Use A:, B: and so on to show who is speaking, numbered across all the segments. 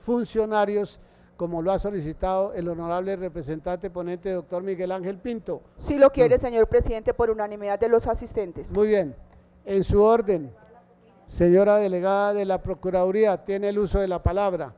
A: funcionarios, como lo ha solicitado el honorable representante ponente, doctor Miguel Ángel Pinto.
B: Si lo quiere, señor presidente, por unanimidad de los asistentes.
A: Muy bien. En su orden, señora delegada de la Procuraduría, tiene el uso de la palabra.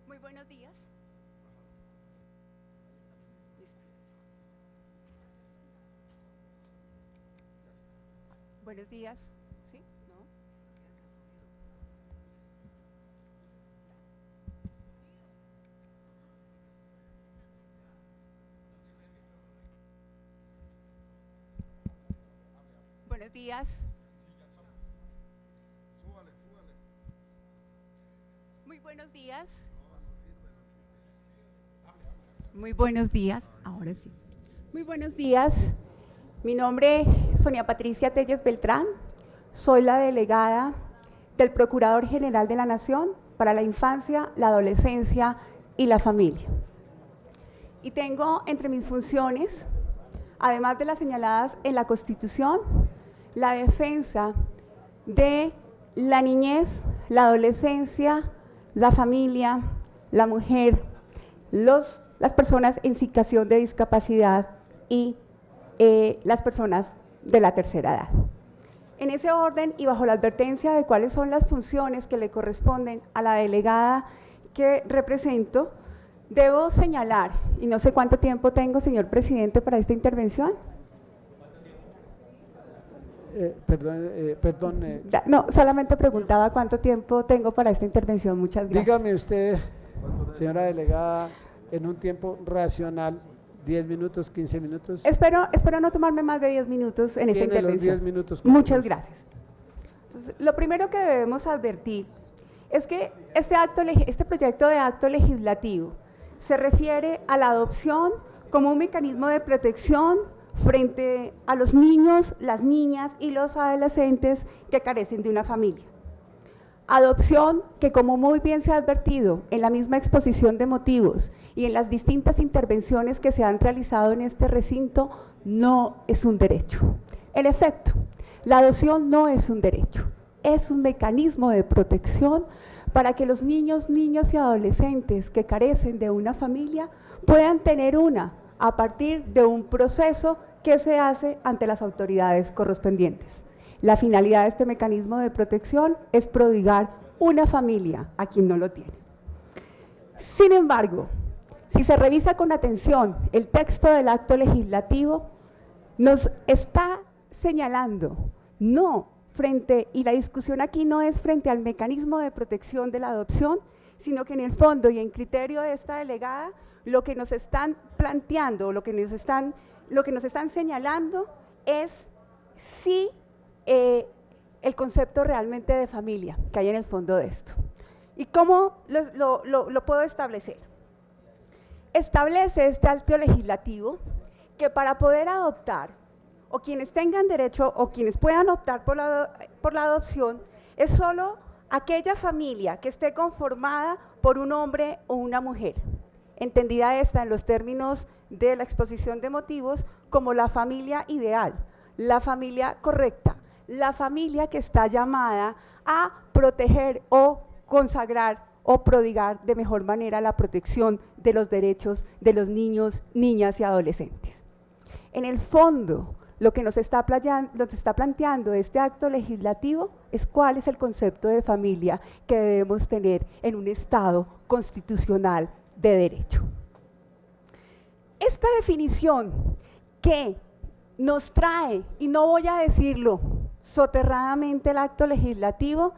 B: Muy buenos días. Listo. Buenos días. ¿Sí? ¿No? Buenos días. Muy buenos días. Muy buenos días. Ahora sí. Muy buenos días. Mi nombre es Sonia Patricia Telles Beltrán. Soy la delegada del Procurador General de la Nación para la Infancia, la Adolescencia y la Familia. Y tengo entre mis funciones, además de las señaladas en la Constitución, la defensa de la niñez, la adolescencia, la familia, la mujer, las personas en situación de discapacidad y las personas de la tercera edad. En ese orden y bajo la advertencia de cuáles son las funciones que le corresponden a la delegada que represento, debo señalar, y no sé cuánto tiempo tengo, señor presidente, para esta intervención. No, solamente preguntaba cuánto tiempo tengo para esta intervención. Muchas gracias.
A: Dígame usted, señora delegada, en un tiempo racional, 10 minutos, 15 minutos.
B: Espero no tomarme más de 10 minutos en esta intervención.
A: Los 10 minutos.
B: Muchas gracias. Entonces, lo primero que debemos advertir es que este proyecto de acto legislativo se refiere a la adopción como un mecanismo de protección frente a los niños, las niñas y los adolescentes que carecen de una familia. Adopción que, como muy bien se ha advertido en la misma exposición de motivos y en las distintas intervenciones que se han realizado en este recinto, no es un derecho. En efecto, la adopción no es un derecho, es un mecanismo de protección para que los niños, niñas y adolescentes que carecen de una familia puedan tener una a partir de un proceso que se hace ante las autoridades correspondientes. La finalidad de este mecanismo de protección es prodigar una familia a quien no lo tiene. Sin embargo, si se revisa con atención el texto del acto legislativo, nos está señalando, y la discusión aquí no es frente al mecanismo de protección de la adopción, sino que en el fondo y en criterio de esta delegada, lo que nos están planteando, lo que nos están señalando es si el concepto realmente de familia que hay en el fondo de esto. ¿Y cómo lo puedo establecer? Establece este acto legislativo que para poder adoptar, o quienes tengan derecho o quienes puedan optar por la adopción, es solo aquella familia que esté conformada por un hombre o una mujer, entendida esta en los términos de la exposición de motivos como la familia ideal, la familia correcta, la familia que está llamada a proteger o consagrar o prodigar de mejor manera la protección de los derechos de los niños, niñas y adolescentes. En el fondo, lo que nos está planteando este acto legislativo es cuál es el concepto de familia que debemos tener en un Estado constitucional de derecho. Esta definición que nos trae, y no voy a decirlo soterradamente, el acto legislativo,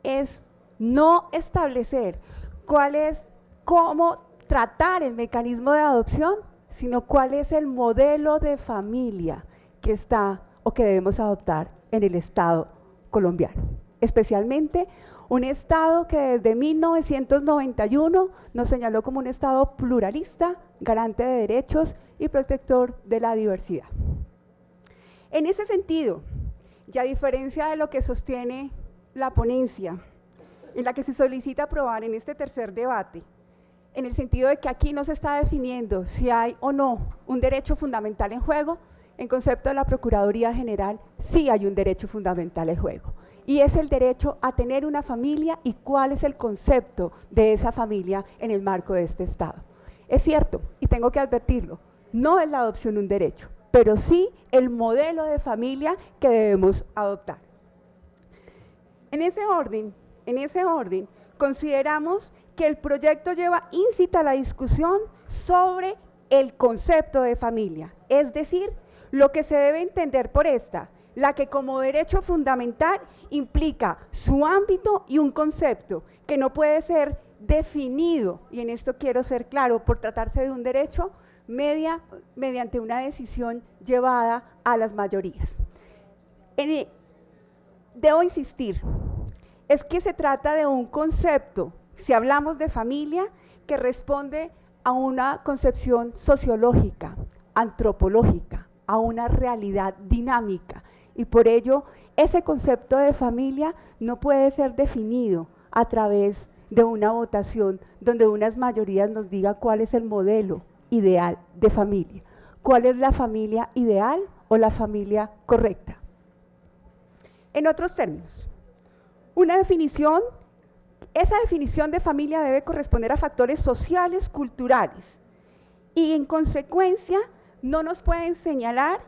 B: es no establecer cómo tratar el mecanismo de adopción, sino cuál es el modelo de familia que está o que debemos adoptar en el Estado colombiano, especialmente Un Estado que desde 1991 nos señaló como un Estado pluralista, garante de derechos y protector de la diversidad. En ese sentido, y a diferencia de lo que sostiene la ponencia, en la que se solicita aprobar en este tercer debate, en el sentido de que aquí no se está definiendo si hay o no un derecho fundamental en juego, en concepto de la Procuraduría General sí hay un derecho fundamental en juego, y es el derecho a tener una familia y cuál es el concepto de esa familia en el marco de este Estado. Es cierto, y tengo que advertirlo, no es la adopción un derecho, pero sí el modelo de familia que debemos adoptar. En ese orden, consideramos que el proyecto incita a la discusión sobre el concepto de familia, es decir, lo que se debe entender por esta, la que como derecho fundamental implica su ámbito y un concepto que no puede ser definido, y en esto quiero ser claro, por tratarse de un derecho, mediante una decisión llevada a las mayorías. Debo insistir, es que se trata de un concepto, si hablamos de familia, que responde a una concepción sociológica, antropológica, a una realidad dinámica, y por ello ese concepto de familia no puede ser definido a través de una votación donde unas mayorías nos digan cuál es el modelo ideal de familia, cuál es la familia ideal o la familia correcta. En otros términos, esa definición de familia debe corresponder a factores sociales, culturales, y en consecuencia no nos pueden señalar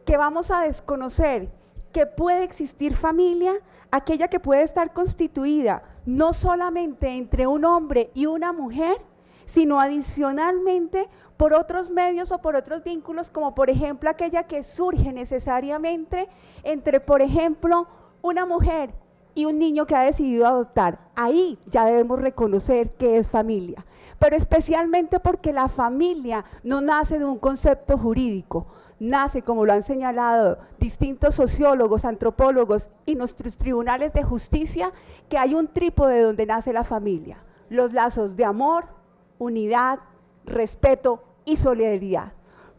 B: que vamos a desconocer que puede existir familia, aquella que puede estar constituida no solamente entre un hombre y una mujer, sino adicionalmente por otros medios o por otros vínculos, como por ejemplo aquella que surge necesariamente entre, por ejemplo, una mujer y un niño que ha decidido adoptar. Ahí ya debemos reconocer que es familia, pero especialmente porque la familia no nace de un concepto jurídico, nace, como lo han señalado distintos sociólogos, antropólogos y nuestros tribunales de justicia, que hay un trípode donde nace la familia: los lazos de amor, unidad, respeto y solidaridad.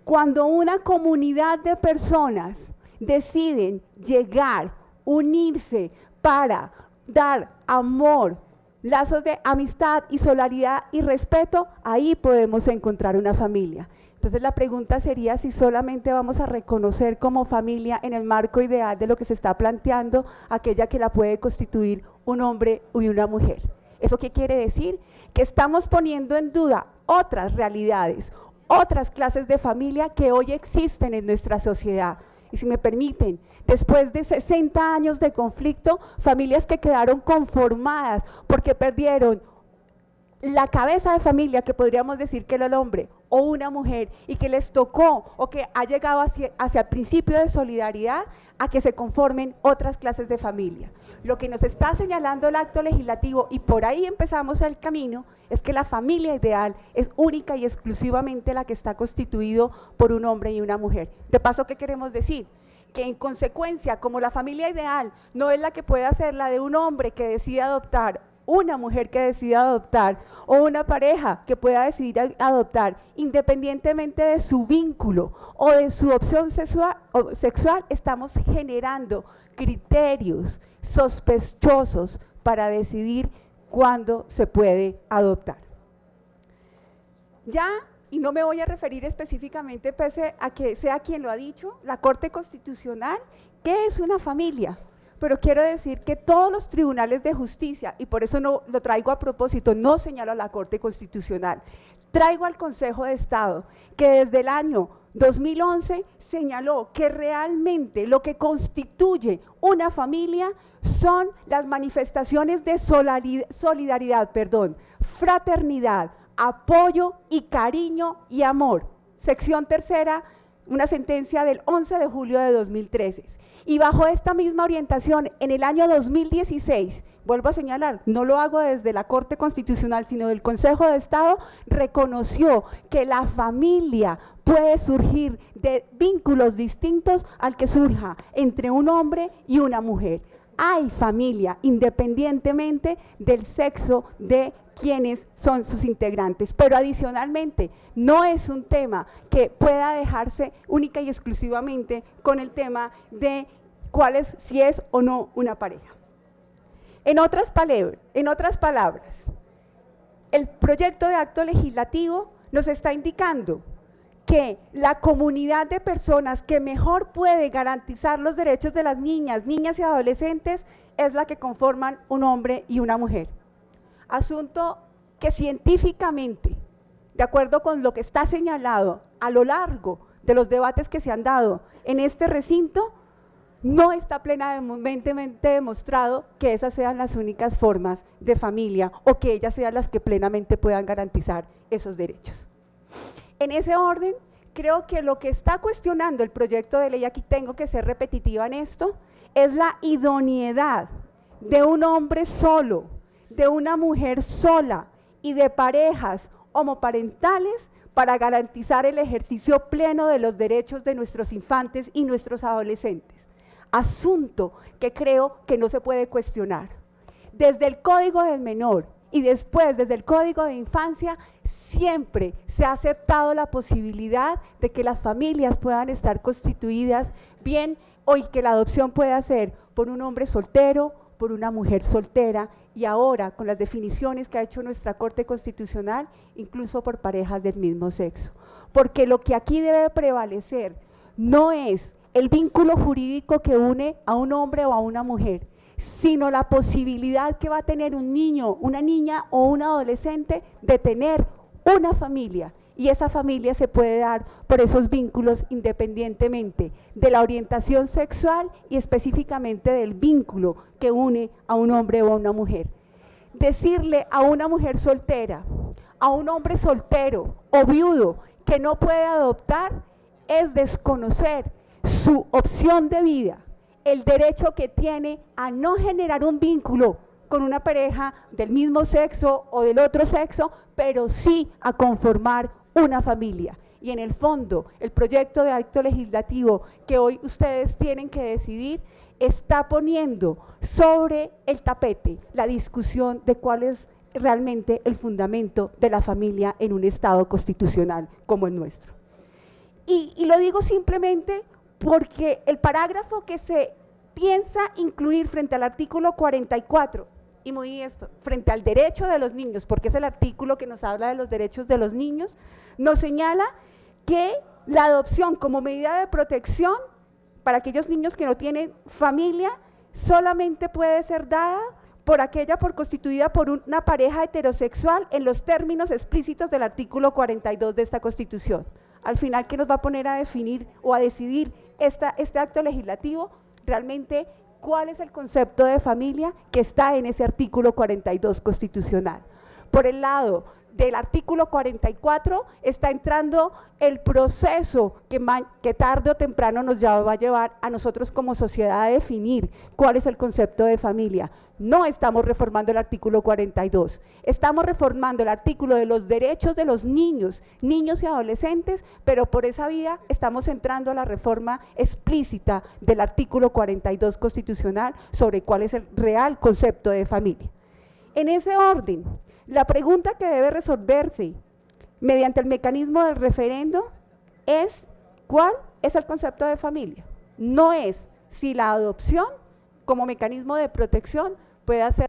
B: Cuando una comunidad de personas deciden llegar, unirse para dar amor, lazos de amistad y solidaridad y respeto, ahí podemos encontrar una familia. Entonces la pregunta sería si solamente vamos a reconocer como familia en el marco ideal de lo que se está planteando aquella que la puede constituir un hombre y una mujer. ¿Eso qué quiere decir? Que estamos poniendo en duda otras realidades, otras clases de familia que hoy existen en nuestra sociedad. Y si me permiten, después de 60 años de conflicto, familias que quedaron conformadas porque perdieron la cabeza de familia, que podríamos decir que era el hombre o una mujer, y que les tocó o que ha llegado hacia el principio de solidaridad a que se conformen otras clases de familia. Lo que nos está señalando el acto legislativo, y por ahí empezamos el camino, es que la familia ideal es única y exclusivamente la que está constituido por un hombre y una mujer. De paso, ¿qué queremos decir? Que en consecuencia, como la familia ideal no es la que puede ser la de un hombre que decide adoptar, una mujer que decida adoptar, o una pareja que pueda decidir adoptar, independientemente de su vínculo o de su opción sexual, estamos generando criterios sospechosos para decidir cuándo se puede adoptar. Ya, y no me voy a referir específicamente, pese a que sea quien lo ha dicho, la Corte Constitucional, ¿qué es una familia? Pero quiero decir que todos los tribunales de justicia, y por eso no lo traigo a propósito, no señalo a la Corte Constitucional, traigo al Consejo de Estado, que desde el año 2011 señaló que realmente lo que constituye una familia son las manifestaciones de solidaridad, fraternidad, apoyo y cariño y amor. Sección tercera, una sentencia del 11 de julio de 2013. Y bajo esta misma orientación, en el año 2016, vuelvo a señalar, no lo hago desde la Corte Constitucional, sino del Consejo de Estado, reconoció que la familia puede surgir de vínculos distintos al que surja entre un hombre y una mujer. hay familia, independientemente del sexo de quienes son sus integrantes. Pero adicionalmente, no es un tema que pueda dejarse única y exclusivamente con el tema de si es o no una pareja. En otras palabras, el proyecto de acto legislativo nos está indicando que la comunidad de personas que mejor puede garantizar los derechos de las niñas y adolescentes es la que conforman un hombre y una mujer. Asunto que científicamente, de acuerdo con lo que está señalado a lo largo de los debates que se han dado en este recinto, no está plenamente demostrado que esas sean las únicas formas de familia o que ellas sean las que plenamente puedan garantizar esos derechos. En ese orden, creo que lo que está cuestionando el proyecto de ley, aquí tengo que ser repetitiva en esto, es la idoneidad de un hombre solo, de una mujer sola y de parejas homoparentales para garantizar el ejercicio pleno de los derechos de nuestros infantes y nuestros adolescentes. Asunto que creo que no se puede cuestionar. Desde el Código del Menor y después desde el Código de Infancia, siempre se ha aceptado la posibilidad de que las familias puedan estar constituidas bien o que la adopción pueda ser por un hombre soltero, por una mujer soltera y ahora con las definiciones que ha hecho nuestra Corte Constitucional, incluso por parejas del mismo sexo. Porque lo que aquí debe prevalecer no es el vínculo jurídico que une a un hombre o a una mujer, sino la posibilidad que va a tener un niño, una niña o un adolescente de tener una familia, y esa familia se puede dar por esos vínculos independientemente de la orientación sexual y específicamente del vínculo que une a un hombre o a una mujer. Decirle a una mujer soltera, a un hombre soltero o viudo que no puede adoptar es desconocer su opción de vida, el derecho que tiene a no generar un vínculo con una pareja del mismo sexo o del otro sexo, pero sí a conformar una familia. Y en el fondo, el proyecto de acto legislativo que hoy ustedes tienen que decidir está poniendo sobre el tapete la discusión de cuál es realmente el fundamento de la familia en un Estado constitucional como el nuestro. Y lo digo simplemente porque el parágrafo que se piensa incluir frente al artículo 44, y muy esto, frente al derecho de los niños, porque es el artículo que nos habla de los derechos de los niños, nos señala que la adopción como medida de protección para aquellos niños que no tienen familia solamente puede ser dada por constituida por una pareja heterosexual en los términos explícitos del artículo 42 de esta Constitución. Al final, ¿qué nos va a poner a definir o a decidir este acto legislativo? Realmente, ¿cuál es el concepto de familia que está en ese artículo 42 constitucional? Por el lado del artículo 44 está entrando el proceso que tarde o temprano nos va a llevar a nosotros como sociedad a definir cuál es el concepto de familia. No estamos reformando el artículo 42, estamos reformando el artículo de los derechos de los niños y adolescentes, pero por esa vía estamos entrando a la reforma explícita del artículo 42 constitucional sobre cuál es el real concepto de familia. En ese orden, la pregunta que debe resolverse mediante el mecanismo del referendo es ¿cuál es el concepto de familia? No es si la adopción como mecanismo de protección puede ser.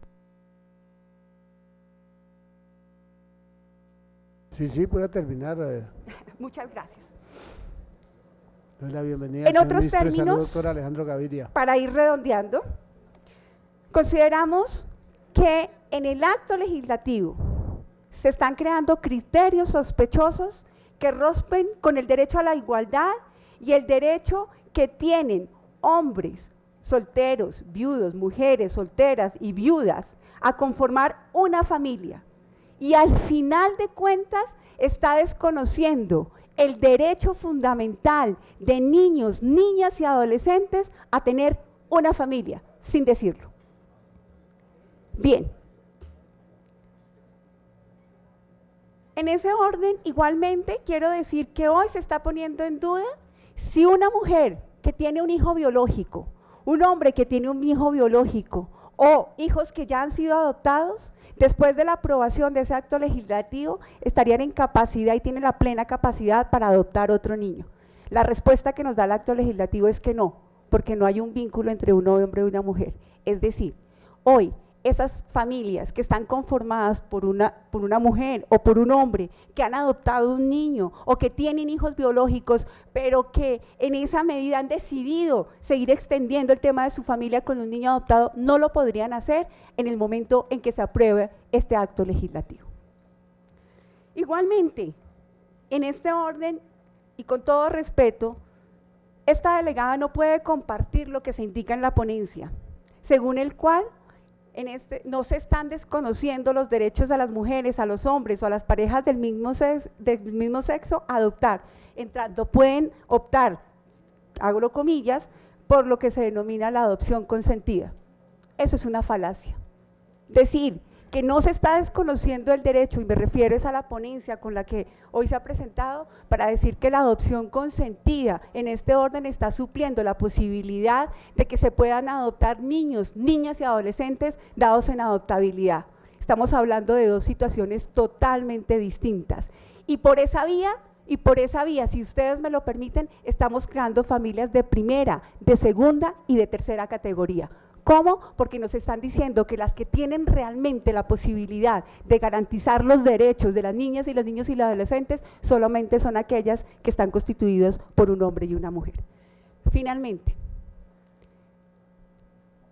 A: Sí, puede terminar.
B: Muchas gracias.
A: Doy la bienvenida
B: en otros términos,
A: doctor Alejandro Gaviria.
B: Para ir redondeando, consideramos que en el acto legislativo se están creando criterios sospechosos que rompen con el derecho a la igualdad y el derecho que tienen hombres solteros, viudos, mujeres solteras y viudas a conformar una familia. Y al final de cuentas está desconociendo el derecho fundamental de niños, niñas y adolescentes a tener una familia, sin decirlo. Bien. En ese orden, igualmente, quiero decir que hoy se está poniendo en duda si una mujer que tiene un hijo biológico, un hombre que tiene un hijo biológico o hijos que ya han sido adoptados, después de la aprobación de ese acto legislativo, estarían en capacidad y tienen la plena capacidad para adoptar otro niño. La respuesta que nos da el acto legislativo es que no, porque no hay un vínculo entre un hombre y una mujer. Es decir, hoy esas familias que están conformadas por una mujer o por un hombre que han adoptado un niño o que tienen hijos biológicos, pero que en esa medida han decidido seguir extendiendo el tema de su familia con un niño adoptado, no lo podrían hacer en el momento en que se apruebe este acto legislativo. Igualmente, en este orden y con todo respeto, esta delegada no puede compartir lo que se indica en la ponencia, según el cual no se están desconociendo los derechos a las mujeres, a los hombres o a las parejas del mismo sexo a adoptar. En tanto pueden optar, abro comillas, por lo que se denomina la adopción consentida. Eso es una falacia. Decir que no se está desconociendo el derecho, y me refiero a la ponencia con la que hoy se ha presentado, para decir que la adopción consentida en este orden está supliendo la posibilidad de que se puedan adoptar niños, niñas y adolescentes dados en adoptabilidad. Estamos hablando de dos situaciones totalmente distintas. Y por esa vía, si ustedes me lo permiten, estamos creando familias de primera, de segunda y de tercera categoría. ¿Cómo? Porque nos están diciendo que las que tienen realmente la posibilidad de garantizar los derechos de las niñas y los niños y los adolescentes solamente son aquellas que están constituidas por un hombre y una mujer. Finalmente,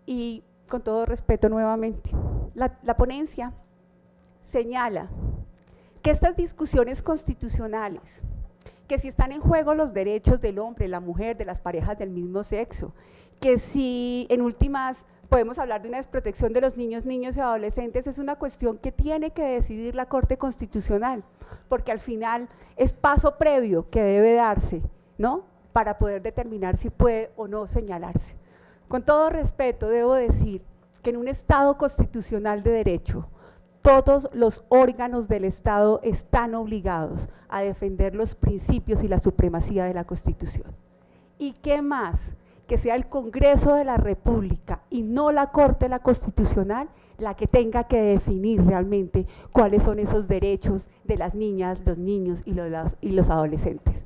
B: y con todo respeto nuevamente, la ponencia señala que estas discusiones constitucionales, que si están en juego los derechos del hombre, la mujer, de las parejas del mismo sexo, que si en últimas podemos hablar de una desprotección de los niños y adolescentes, es una cuestión que tiene que decidir la Corte Constitucional, porque al final es paso previo que debe darse, ¿no?, para poder determinar si puede o no señalarse. Con todo respeto, debo decir que en un Estado constitucional de derecho, todos los órganos del Estado están obligados a defender los principios y la supremacía de la Constitución. ¿Y qué más? Que sea el Congreso de la República y no la Corte la Constitucional la que tenga que definir realmente cuáles son esos derechos de las niñas, los niños y los adolescentes.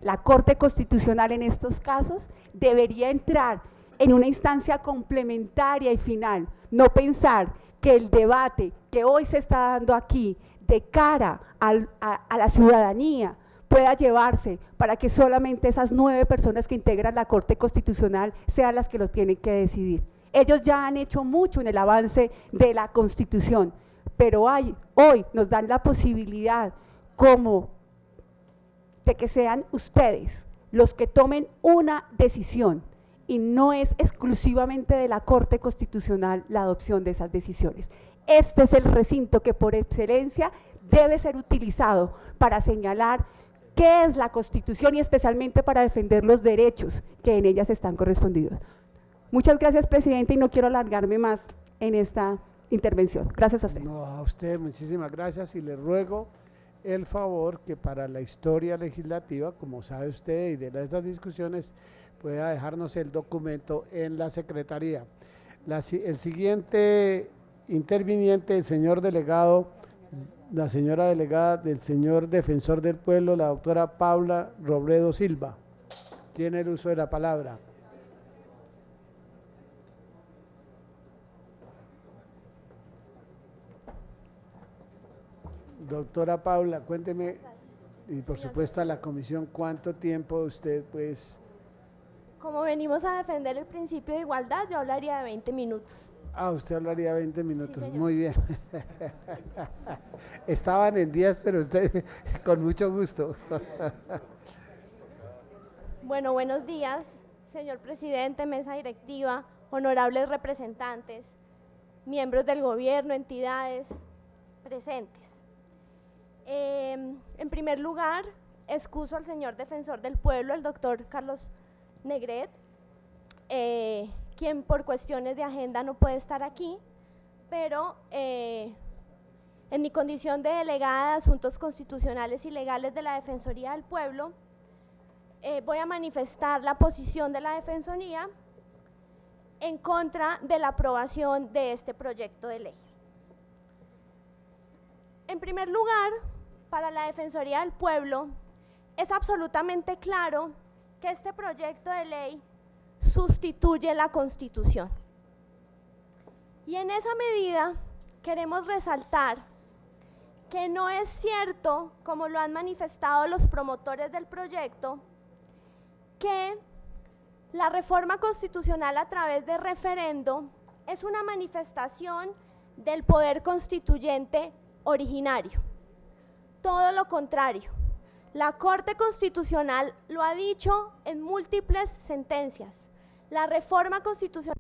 B: La Corte Constitucional en estos casos debería entrar en una instancia complementaria y final, no pensar que el debate que hoy se está dando aquí de cara a la ciudadanía pueda llevarse para que solamente esas 9 personas que integran la Corte Constitucional sean las que los tienen que decidir. Ellos ya han hecho mucho en el avance de la Constitución, pero hoy nos dan la posibilidad como de que sean ustedes los que tomen una decisión, y no es exclusivamente de la Corte Constitucional la adopción de esas decisiones. Este es el recinto que por excelencia debe ser utilizado para señalar qué es la Constitución y especialmente para defender los derechos que en ellas están correspondidos. Muchas gracias, presidente, y no quiero alargarme más en esta intervención. Gracias a usted.
A: No, a usted muchísimas gracias, y le ruego el favor que para la historia legislativa, como sabe usted, y de estas discusiones, pueda dejarnos el documento en la Secretaría. El siguiente interviniente, el señor delegado, la señora delegada del señor defensor del pueblo, la doctora Paula Robledo Silva. Tiene el uso de la palabra. Doctora Paula, cuénteme, y por supuesto a la comisión, ¿cuánto tiempo usted pues?
C: Como venimos a defender el principio de igualdad, yo hablaría de 20 minutos.
A: Ah, usted hablaría 20 minutos,
C: Sí,
A: muy bien. Estaban en 10, pero usted con mucho gusto.
C: Bueno, buenos días, señor presidente, mesa directiva, honorables representantes, miembros del gobierno, entidades presentes. En primer lugar, excuso al señor defensor del pueblo, el doctor Carlos Negret, quien por cuestiones de agenda no puede estar aquí, pero en mi condición de delegada de Asuntos Constitucionales y Legales de la Defensoría del Pueblo, voy a manifestar la posición de la Defensoría en contra de la aprobación de este proyecto de ley. En primer lugar, para la Defensoría del Pueblo, es absolutamente claro que este proyecto de ley sustituye la Constitución. Y en esa medida queremos resaltar que no es cierto, como lo han manifestado los promotores del proyecto, que la reforma constitucional a través de referendo es una manifestación del poder constituyente originario. Todo lo contrario. La Corte Constitucional lo ha dicho en múltiples sentencias. La reforma constitucional